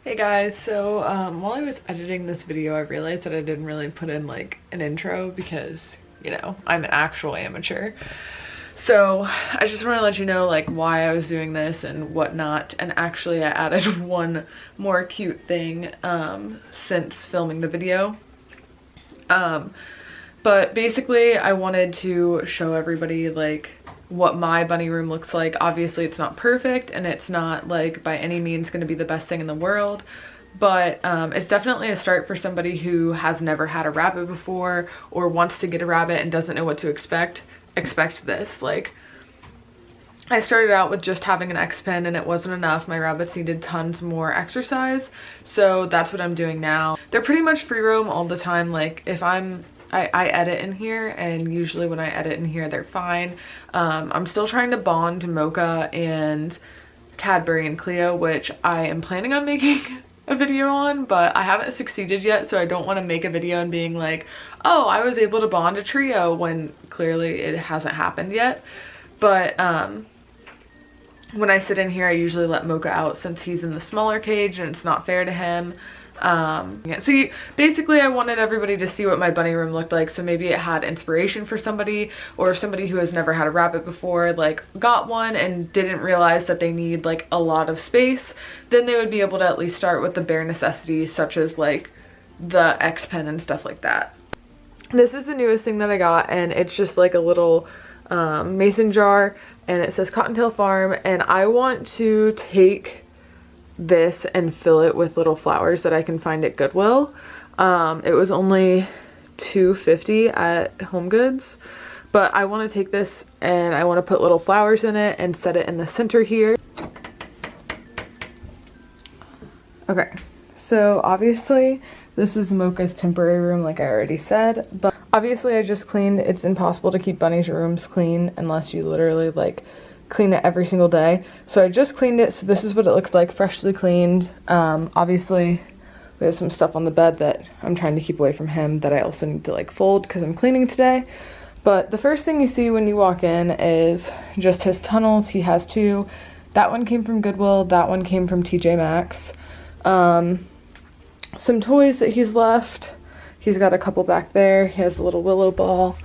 Hey guys, so while I was editing this video, I realized that I didn't really put in like an intro because, you know, I'm an actual amateur. So I just want to let you know like why I was doing this and whatnot. And actually I added one more cute thing since filming the video. But basically I wanted to show everybody like what my bunny room looks like. Obviously it's not perfect and it's not like by any means going to be the best thing in the world, but it's definitely a start for somebody who has never had a rabbit before or wants to get a rabbit and doesn't know what to expect this. Like, I started out with just having an X pen and it wasn't enough. My rabbits needed tons more exercise, so that's what I'm doing now. They're pretty much free roam all the time. Like if I edit in here, and usually when I edit in here they're fine. I'm still trying to bond Mocha and Cadbury and Cleo, which I am planning on making a video on, but I haven't succeeded yet, so I don't want to make a video and being like, oh, I was able to bond a trio, when clearly it hasn't happened yet. But when I sit in here I usually let Mocha out since he's in the smaller cage and it's not fair to him. Yeah, so basically I wanted everybody to see what my bunny room looked like, so maybe it had inspiration for somebody, or if somebody who has never had a rabbit before like got one and didn't realize that they need like a lot of space, then they would be able to at least start with the bare necessities such as like the X pen and stuff like that. This is the newest thing that I got, and it's just like a little mason jar, and it says Cottontail Farm, and I want to take this and fill it with little flowers that I can find at Goodwill. It was only $2.50 at HomeGoods, but I want to take this and I want to put little flowers in it and set it in the center here. Okay, so obviously this is Mocha's temporary room like I already said, but obviously I just cleaned. It's impossible to keep bunnies' rooms clean unless you literally like clean it every single day. So I just cleaned it, so this is what it looks like, freshly cleaned. Obviously we have some stuff on the bed that I'm trying to keep away from him that I also need to like fold because I'm cleaning today. But the first thing you see when you walk in is just his tunnels. He has two. That one came from Goodwill, that one came from TJ Maxx. Some toys that he's left. He's got a couple back there. He has a little willow ball.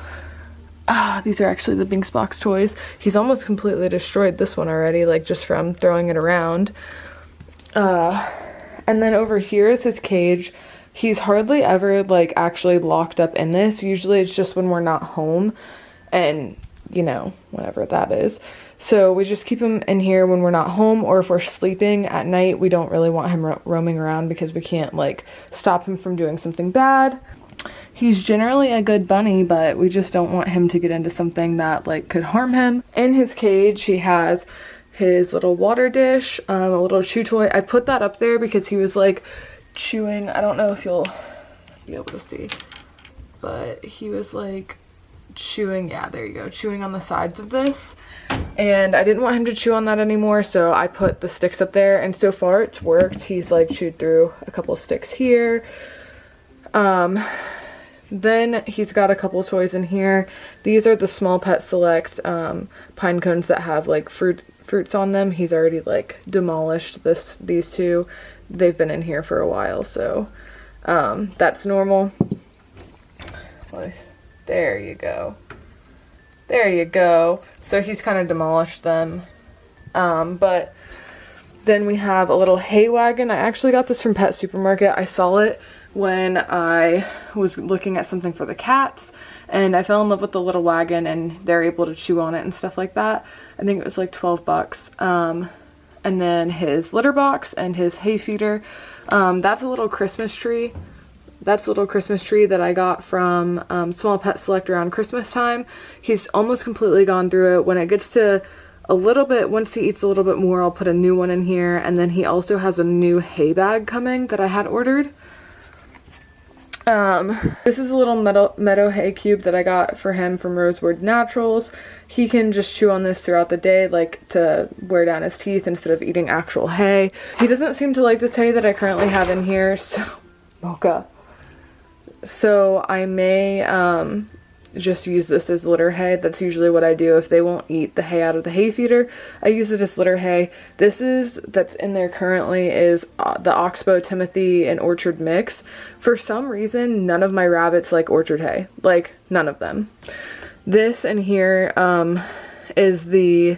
These are actually the Binks box toys. He's almost completely destroyed this one already, like just from throwing it around. And then over here is his cage. He's hardly ever like actually locked up in this. Usually it's just when we're not home, and you know, whatever that is. So we just keep him in here when we're not home, or if we're sleeping at night. We don't really want him roaming around because we can't like stop him from doing something bad. He's generally a good bunny, but we just don't want him to get into something that like could harm him. In his cage he has his little water dish, a little chew toy. I put that up there because he was like chewing, I don't know if you'll be able to see, but he was like chewing, yeah, there you go, chewing on the sides of this, and I didn't want him to chew on that anymore, so I put the sticks up there, and so far it's worked. He's like chewed through a couple sticks here. Then he's got a couple toys in here. These are the Small Pet Select pine cones that have like fruits on them. He's already like demolished these two. They've been in here for a while, so that's normal. There you go. There you go. So he's kind of demolished them. But then we have a little hay wagon. I actually got this from Pet Supermarket. I saw it when I was looking at something for the cats, and I fell in love with the little wagon, and they're able to chew on it and stuff like that. I think it was like 12 bucks. And then his litter box and his hay feeder. That's a little Christmas tree. That's a little Christmas tree that I got from Small Pet Select around Christmas time. He's almost completely gone through it. When it gets to a little bit, once he eats a little bit more, I'll put a new one in here. And then he also has a new hay bag coming that I had ordered. This is a little meadow hay cube that I got for him from Rosewood Naturals. He can just chew on this throughout the day, like to wear down his teeth instead of eating actual hay. He doesn't seem to like this hay that I currently have in here, so Mocha. So I may just use this as litter hay. That's usually what I do if they won't eat the hay out of the hay feeder. I use it as litter hay. That's in there currently is the Oxbow, Timothy, and Orchard mix. For some reason, none of my rabbits like orchard hay. Like, none of them. This in here is the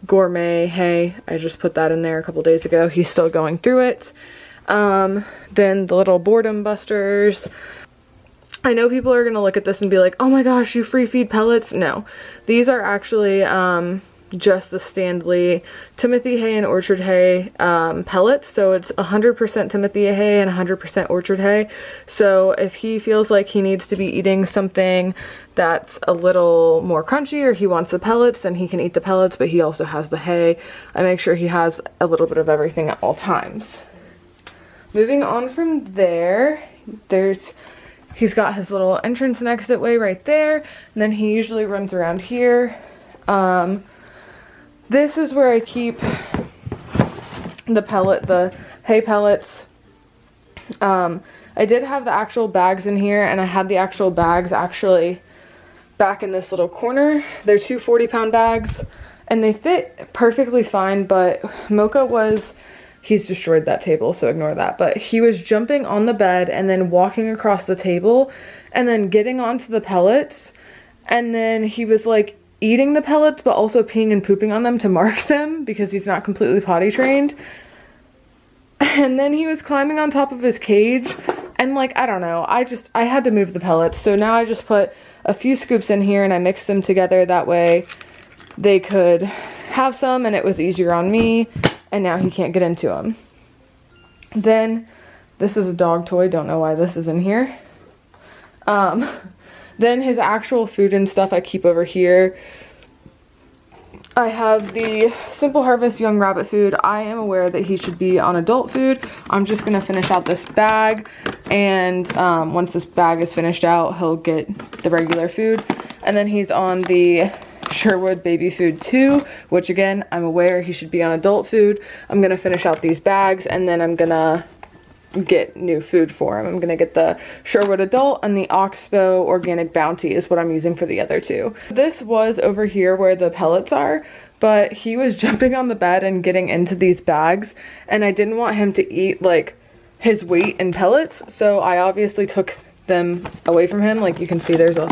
gourmet hay. I just put that in there a couple days ago. He's still going through it. Then the little boredom busters. I know people are gonna look at this and be like, oh my gosh, you free feed pellets. No, these are actually just the Standley Timothy hay and orchard hay pellets. So it's 100% Timothy hay and 100% orchard hay. So if he feels like he needs to be eating something that's a little more crunchy, or he wants the pellets, then he can eat the pellets, but he also has the hay. I make sure he has a little bit of everything at all times. Moving on from there, he's got his little entrance and exit way right there, and then he usually runs around here. This is where I keep the hay pellets. I did have the actual bags in here, and I had the actual bags actually back in this little corner. They're two 40-pound bags, and they fit perfectly fine, but Mocha he's destroyed that table, so ignore that. But he was jumping on the bed and then walking across the table and then getting onto the pellets. And then he was like eating the pellets, but also peeing and pooping on them to mark them because he's not completely potty trained. And then he was climbing on top of his cage. And like, I don't know, I had to move the pellets. So now I just put a few scoops in here and I mixed them together. That way they could have some and it was easier on me. And now he can't get into them. Then, this is a dog toy. Don't know why this is in here. Then his actual food and stuff I keep over here. I have the Simple Harvest Young Rabbit food. I am aware that he should be on adult food. I'm just going to finish out this bag. And once this bag is finished out, he'll get the regular food. And then he's on the Sherwood baby food 2, which again, I'm aware he should be on adult food. I'm gonna finish out these bags and then I'm gonna get new food for him. I'm gonna get the Sherwood adult, and the Oxbow organic bounty is what I'm using for the other two. This was over here where the pellets are, but he was jumping on the bed and getting into these bags, and I didn't want him to eat like his weight in pellets, so I obviously took them away from him. Like you can see there's a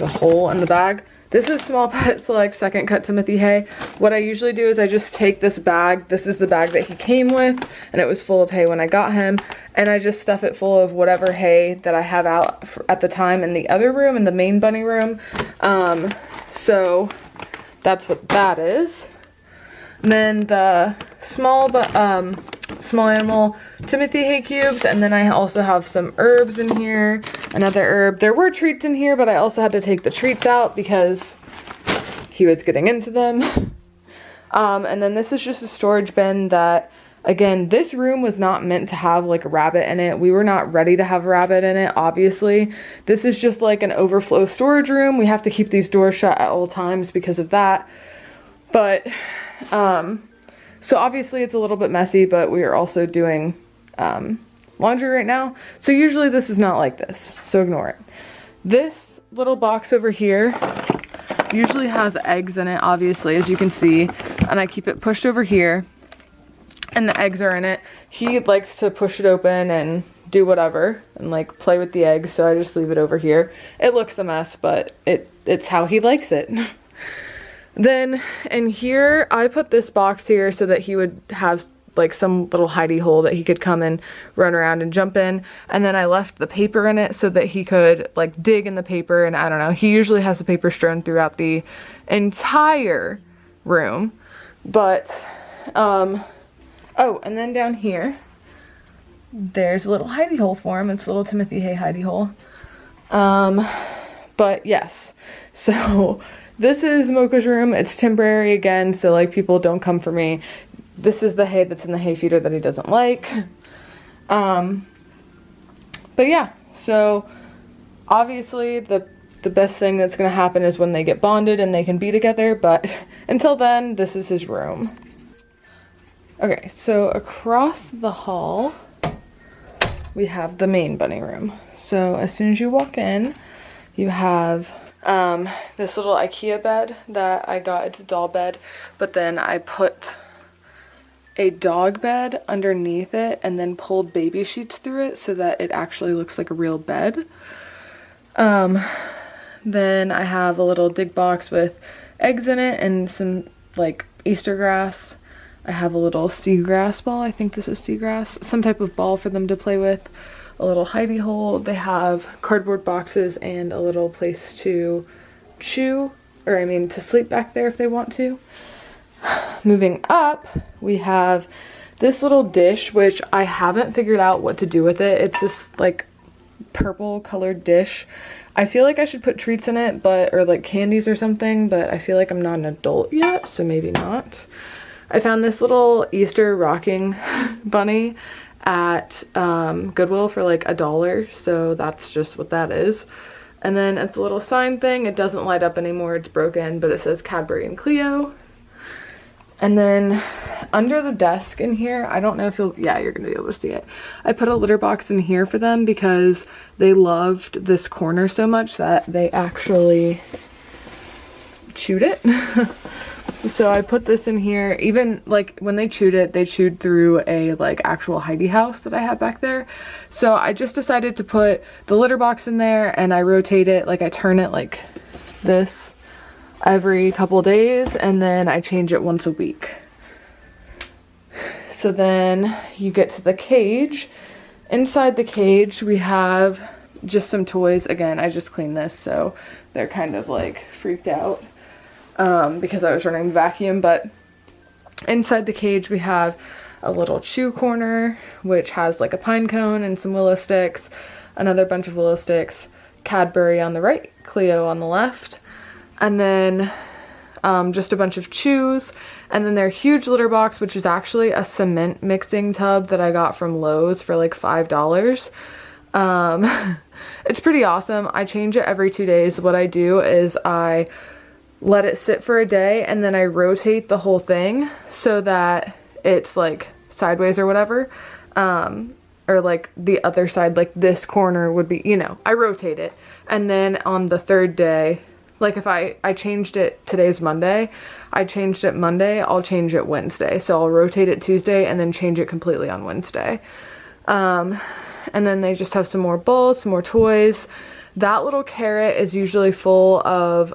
hole in the bag. This is Small Pet Select Second Cut Timothy hay. What I usually do is I just take this bag. This is the bag that he came with, and it was full of hay when I got him. And I just stuff it full of whatever hay that I have out at the time in the other room, in the main bunny room. So that's what that is. And then the small animal Timothy hay cubes, and then I also have some herbs in here, another herb. There were treats in here, but I also had to take the treats out because he was getting into them. And then this is just a storage bin that, again, this room was not meant to have like a rabbit in it. We were not ready to have a rabbit in it, obviously. This is just like an overflow storage room. We have to keep these doors shut at all times because of that. But so obviously it's a little bit messy, but we are also doing laundry right now. So usually this is not like this, so ignore it. This little box over here usually has eggs in it, obviously, as you can see, and I keep it pushed over here, and the eggs are in it. He likes to push it open and do whatever and like play with the eggs, so I just leave it over here. It looks a mess, but it's how he likes it. Then in here, I put this box here so that he would have like some little hidey hole that he could come and run around and jump in. And then I left the paper in it so that he could like dig in the paper, and I don't know, he usually has the paper strewn throughout the entire room. But oh, and then down here there's a little hidey hole for him. It's a little Timothy hay hidey hole. But yes, so this is Mocha's room. It's temporary again, so like people don't come for me. This is the hay that's in the hay feeder that he doesn't like. But yeah, so obviously the best thing that's gonna happen is when they get bonded and they can be together, but until then, this is his room. Okay, so across the hall, we have the main bunny room. So as soon as you walk in, You have this little IKEA bed that I got. It's a doll bed, but then I put a dog bed underneath it and then pulled baby sheets through it so that it actually looks like a real bed. Then I have a little dig box with eggs in it and some like Easter grass. I have a little seagrass ball. I think this is seagrass. Some type of ball for them to play with. A little hidey hole. They have cardboard boxes and a little place to chew, or I mean to sleep back there if they want to. Moving up, we have this little dish, which I haven't figured out what to do with it. It's this like purple colored dish. I feel like I should put treats in it, or like candies or something, but I feel like I'm not an adult yet, so maybe not. I found this little Easter rocking bunny at Goodwill for like $1, so that's just what that is. And then it's a little sign thing. It doesn't light up anymore, it's broken, but it says Cadbury and Cleo. And then under the desk in here, I don't know if you're gonna be able to see it. I put a litter box in here for them because they loved this corner so much that they actually chewed it. So I put this in here. Even like when they chewed it, they chewed through a like actual hidey house that I had back there. So I just decided to put the litter box in there and I rotate it, like I turn it like this every couple days, and then I change it once a week. So then you get to the cage. Inside the cage we have just some toys. Again, I just cleaned this, so they're kind of like freaked out because I was running the vacuum. But inside the cage we have a little chew corner, which has like a pine cone and some willow sticks, another bunch of willow sticks, Cadbury on the right, Cleo on the left, and then just a bunch of chews, and then their huge litter box, which is actually a cement mixing tub that I got from Lowe's for like $5. It's pretty awesome. I change it every 2 days. What I do is I let it sit for a day and then I rotate the whole thing so that it's like sideways or whatever, or like the other side, like this corner would be, you know, I rotate it. And then on the third day, like if I changed it, today's Monday, I changed it Monday, I'll change it Wednesday. So I'll rotate it Tuesday and then change it completely on Wednesday. And then they just have some more bowls, some more toys. That little carrot is usually full of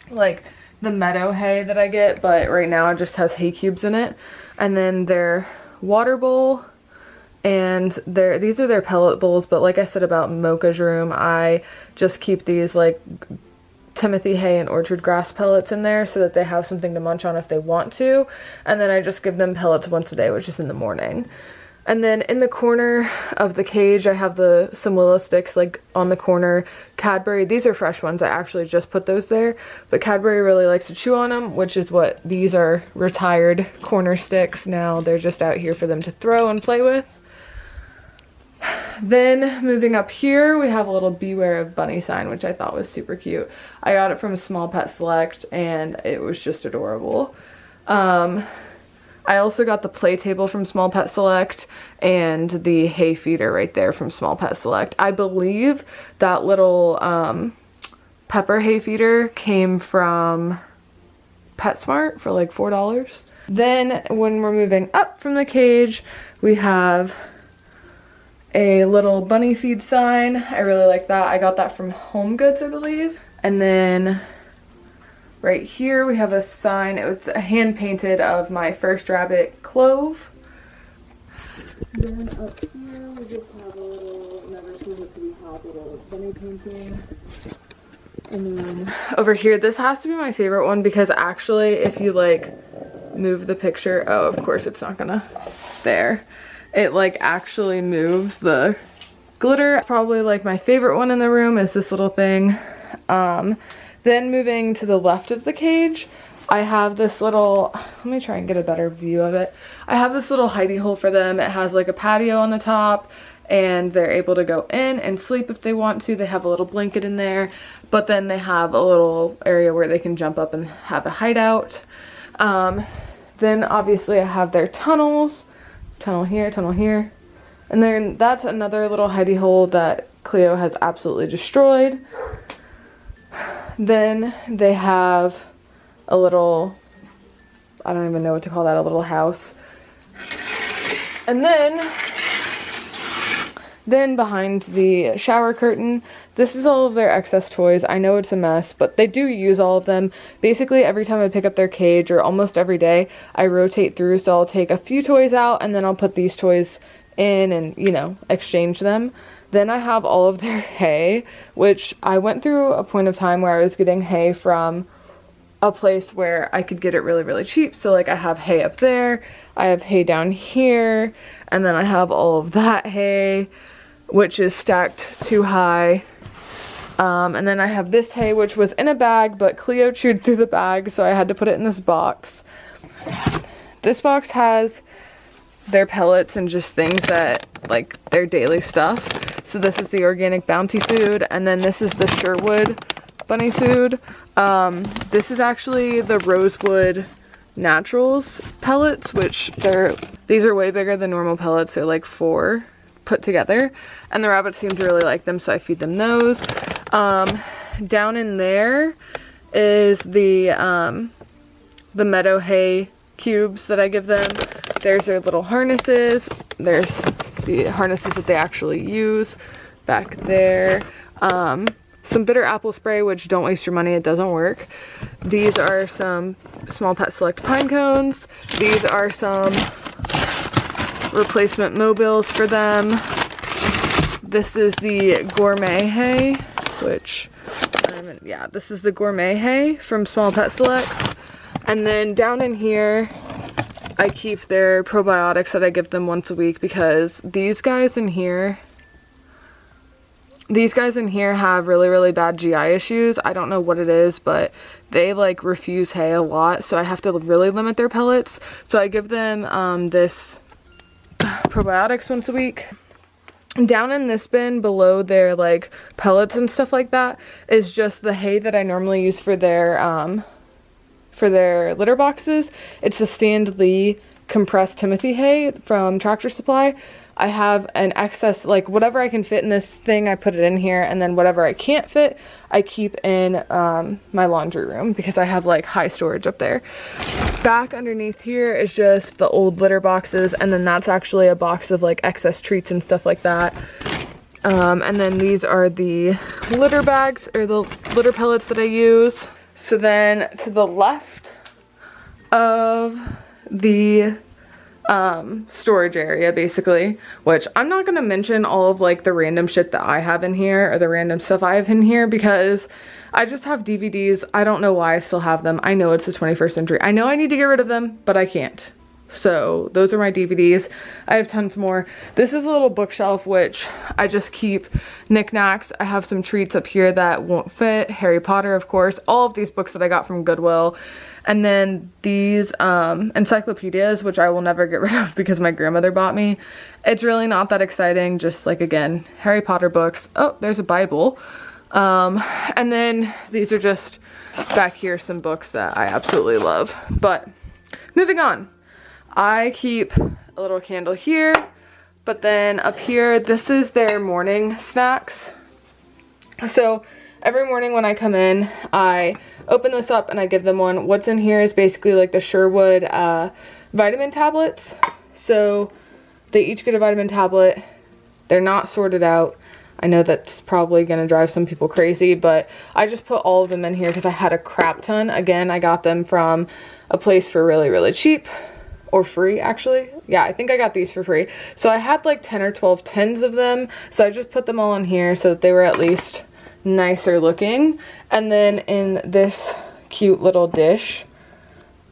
like the meadow hay that I get, but right now it just has hay cubes in it. And then their water bowl, and these are their pellet bowls, but like I said about Mocha's room, I just keep these like Timothy hay and orchard grass pellets in there so that they have something to munch on if they want to. And then I just give them pellets once a day, which is in the morning. And then in the corner of the cage, I have some willow sticks like on the corner. Cadbury, these are fresh ones. I actually just put those there, but Cadbury really likes to chew on them, which is what these are, retired corner sticks. Now they're just out here for them to throw and play with. Then moving up here, we have a little beware of bunny sign, which I thought was super cute. I got it from Small Pet Select and it was just adorable. I also got the play table from Small Pet Select and the hay feeder right there from Small Pet Select. I believe that little pepper hay feeder came from PetSmart for like $4. Then when we're moving up from the cage, we have a little bunny feed sign. I really like that. I got that from Home Goods, I believe. And then right here we have a sign. It's hand painted of my first rabbit, Clove. Then up here we just have a little never seen it to be hot little bunny painting. And then over here, this has to be my favorite one because actually if you like move the picture, oh of course it's not gonna, there. It like actually moves the glitter. Probably like my favorite one in the room is this little thing. Then moving to the left of the cage, I have this little, let me try and get a better view of it. I have this little hidey hole for them. It has like a patio on the top and they're able to go in and sleep if they want to. They have a little blanket in there, but then they have a little area where they can jump up and have a hideout. Then obviously I have their tunnels. Tunnel here, and then that's another little hidey hole that Cleo has absolutely destroyed. Then they have a little, I don't even know what to call that, a little house. And then behind the shower curtain, this is all of their excess toys. I know it's a mess, but they do use all of them. Basically, every time I pick up their cage, or almost every day, I rotate through. So I'll take a few toys out, and then I'll put these toys in and, you know, exchange them. Then I have all of their hay, which I went through a point of time where I was getting hay from a place where I could get it really, really cheap. So like I have hay up there, I have hay down here, and then I have all of that hay, which is stacked too high. And then I have this hay, which was in a bag, but Cleo chewed through the bag, so I had to put it in this box. This box has their pellets and just things that, like, their daily stuff. So this is the organic bounty food, and then this is the Sherwood bunny food. This is actually the Rosewood Naturals pellets, which these are way bigger than normal pellets. They're like 4 put together, and the rabbits seem to really like them, so I feed them those. Down in there is the meadow hay cubes that I give them. There's their little harnesses. There's the harnesses that they actually use back there. Some bitter apple spray, which don't waste your money, it doesn't work. These are some Small Pet Select pine cones. These are some replacement mobiles for them. This is the gourmet hay, which, yeah, this is the gourmet hay from Small Pet Select. And then down in here, I keep their probiotics that I give them once a week, because these guys in here have really, really bad GI issues. I don't know what it is, but they like refuse hay a lot, so I have to really limit their pellets. So I give them this probiotics once a week. Down in this bin below their like pellets and stuff like that is just the hay that I normally use for their litter boxes. It's the Stand Lee compressed Timothy hay from Tractor Supply. I have an excess, like whatever I can fit in this thing, I put it in here, and then whatever I can't fit, I keep in my laundry room, because I have like high storage up there. Back underneath here is just the old litter boxes, and then that's actually a box of like excess treats and stuff like that. And then these are the litter bags, or the litter pellets that I use. So then to the left of the storage area, basically, which I'm not gonna mention all of like the random shit that I have in here, or the random stuff I have in here, because I just have DVDs. I don't know why I still have them. I know it's the 21st century. I know I need to get rid of them, but I can't. So those are my DVDs. I have tons more. This is a little bookshelf, which I just keep knickknacks. I have some treats up here that won't fit. Harry Potter, of course. All of these books that I got from Goodwill. And then these encyclopedias, which I will never get rid of because my grandmother bought me. It's really not that exciting. Just like, again, Harry Potter books. Oh, there's a Bible. And then these are just back here, some books that I absolutely love. But moving on. I keep a little candle here, but then up here, this is their morning snacks. So every morning when I come in, I open this up and I give them one. What's in here is basically like the Sherwood vitamin tablets. So they each get a vitamin tablet. They're not sorted out. I know that's probably going to drive some people crazy, but I just put all of them in here because I had a crap ton. Again, I got them from a place for really, really cheap. Or free, actually. Yeah, I think I got these for free. So I had like 10 or 12 tins of them. So I just put them all in here so that they were at least nicer looking. And then in this cute little dish,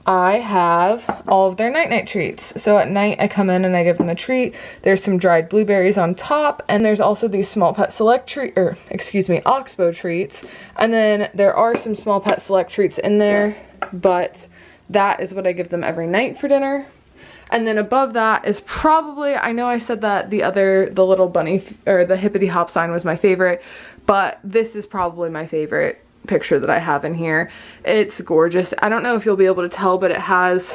I have all of their night-night treats. So at night, I come in and I give them a treat. There's some dried blueberries on top. And there's also these Small Pet Select Oxbow treats. And then there are some Small Pet Select treats in there. But that is what I give them every night for dinner. And then above that is probably, I know I said that the little bunny, or the hippity hop sign was my favorite, but this is probably my favorite picture that I have in here. It's gorgeous. I don't know if you'll be able to tell, but it has,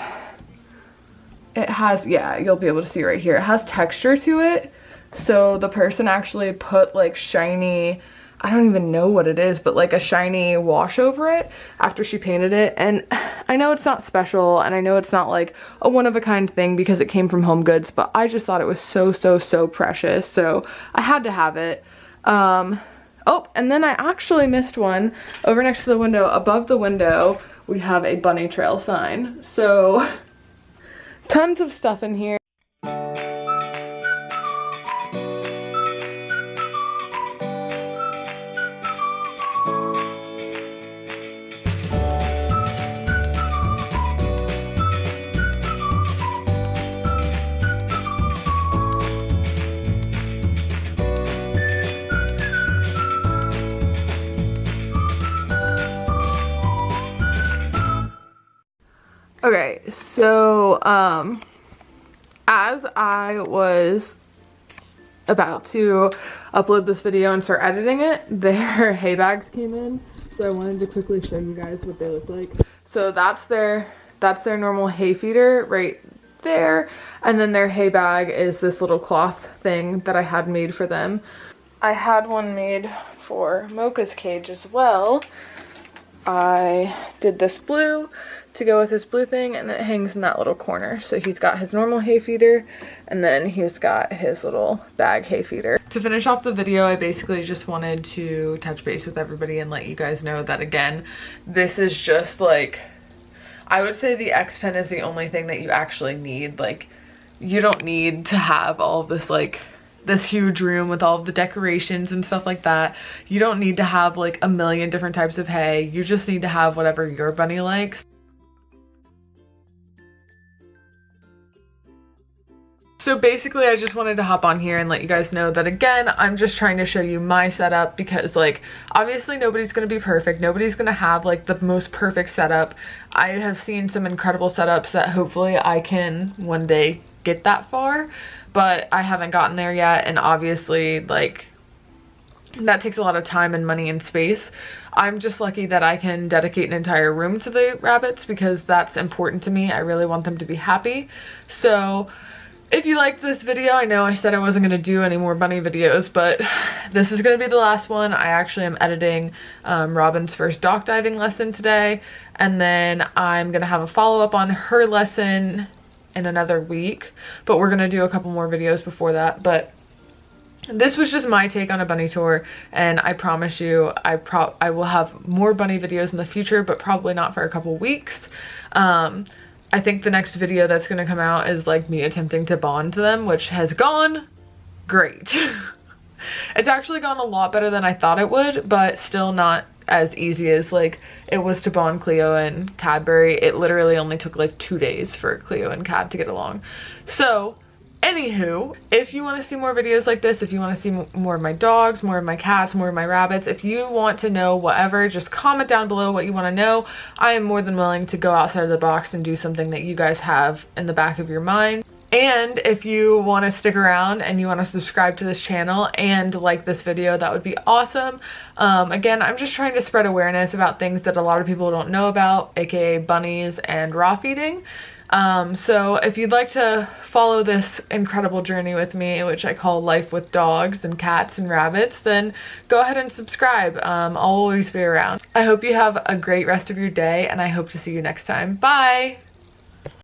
yeah, you'll be able to see right here. It has texture to it. So the person actually put like shiny, I don't even know what it is, but like a shiny wash over it after she painted it. And I know it's not special, and I know it's not like a one-of-a-kind thing because it came from Home Goods, but I just thought it was so, so, so precious. So I had to have it. Oh, and then I actually missed one over next to the window. Above the window, we have a bunny trail sign. So tons of stuff in here. Okay, so as I was about to upload this video and start editing it, their hay bags came in, so I wanted to quickly show you guys what they look like. So that's their normal hay feeder right there, and then their hay bag is this little cloth thing that I had made for them. I had one made for Mocha's cage as well. I did this blue to go with his blue thing, and it hangs in that little corner. So he's got his normal hay feeder, and then he's got his little bag hay feeder. To finish off the video, I basically just wanted to touch base with everybody and let you guys know that, again, this is just like, I would say the X Pen is the only thing that you actually need. Like, you don't need to have all of this, like, this huge room with all of the decorations and stuff like that. You don't need to have like a million different types of hay. You just need to have whatever your bunny likes. So basically, I just wanted to hop on here and let you guys know that, again, I'm just trying to show you my setup because, like, obviously nobody's going to be perfect. Nobody's going to have like the most perfect setup. I have seen some incredible setups that hopefully I can one day get that far, but I haven't gotten there yet, and obviously like that takes a lot of time and money and space. I'm just lucky that I can dedicate an entire room to the rabbits because that's important to me. I really want them to be happy. So if you liked this video, I know I said I wasn't going to do any more bunny videos, but this is going to be the last one. I actually am editing Robin's first dock diving lesson today, and then I'm going to have a follow-up on her lesson in another week, but we're gonna do a couple more videos before that. But this was just my take on a bunny tour, and I promise you I will have more bunny videos in the future, but probably not for a couple weeks. I think the next video that's gonna come out is like me attempting to bond them, which has gone great. It's actually gone a lot better than I thought it would, but still not as easy as like it was to bond Cleo and Cadbury. It literally only took like 2 days for Cleo and Cad to get along. So anywho, if you want to see more videos like this, if you want to see more of my dogs, more of my cats, more of my rabbits, if you want to know whatever, just comment down below what you want to know. I am more than willing to go outside of the box and do something that you guys have in the back of your mind. And if you want to stick around and you want to subscribe to this channel and like this video, that would be awesome. Again, I'm just trying to spread awareness about things that a lot of people don't know about, aka bunnies and raw feeding. So if you'd like to follow this incredible journey with me, which I call life with dogs and cats and rabbits, then go ahead and subscribe. I'll always be around. I hope you have a great rest of your day, and I hope to see you next time. Bye!